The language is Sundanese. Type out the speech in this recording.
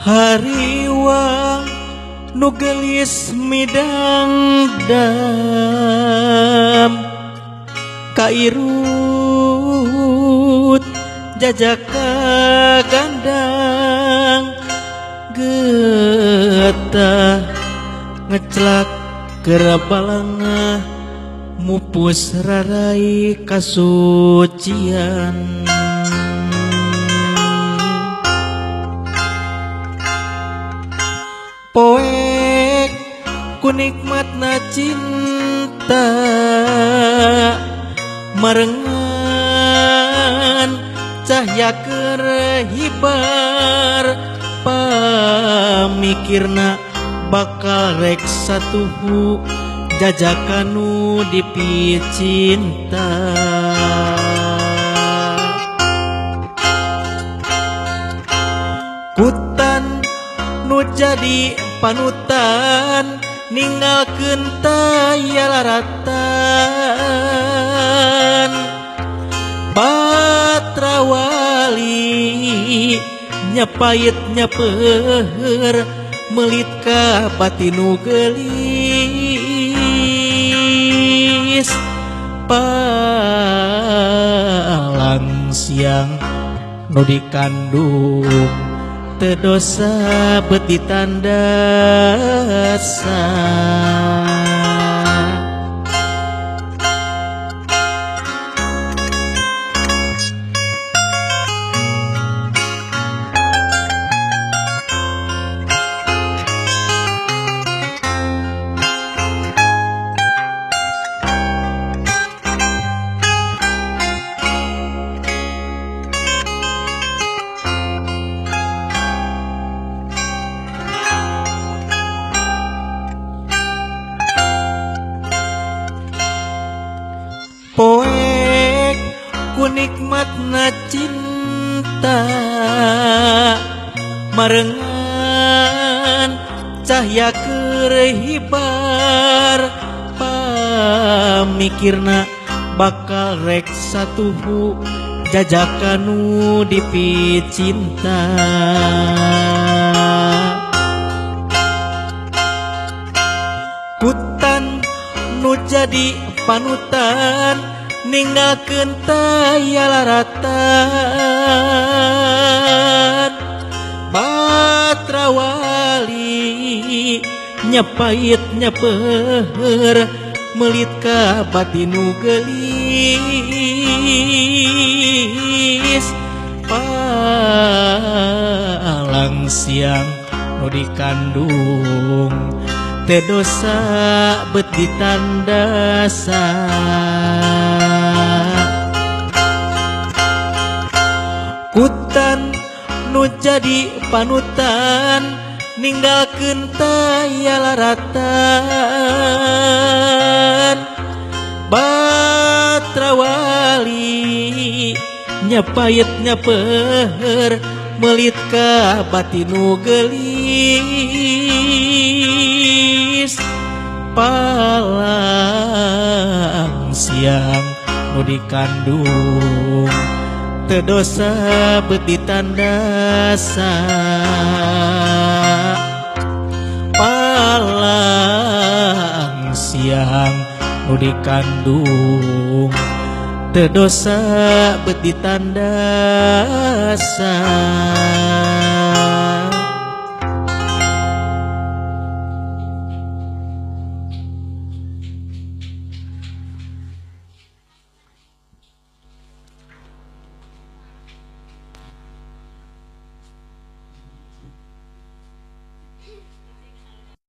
hariwang nu geulis midang dam kairut jajaka gandang getah ngecelak kerabalangah mupus rarai kasucian poek ku nikmatna cinta marengan cahya kerhibar pamikirna bakal rek satuhu jajakanu dipicinta kutan nu jadi panutan ninggalkeun tayalarataan Patrawali nyapait nyapeur melit ka batinu gelis palang siang nu dikandung teu dosa beuti tandasa poek ku nikmatna cinta marengan cahya kerhibar pamikirna bakal rek satuhu jajakanu dipicinta kutan nu jadi panutan ninggalkeun tayalarataan Patrawali nyapait nyapeur melit ka batinu gelis palang siang nu dikandung teu dosa beuti tandasa kutan nu jadi panutan ninggalkeun tayalarataan Patrawali nyapait nyapeur melit ka batinu gelis palang siang nu dikandung teu dosa beuti tandasa palang siang nu dikandung teu dosa beuti tandasa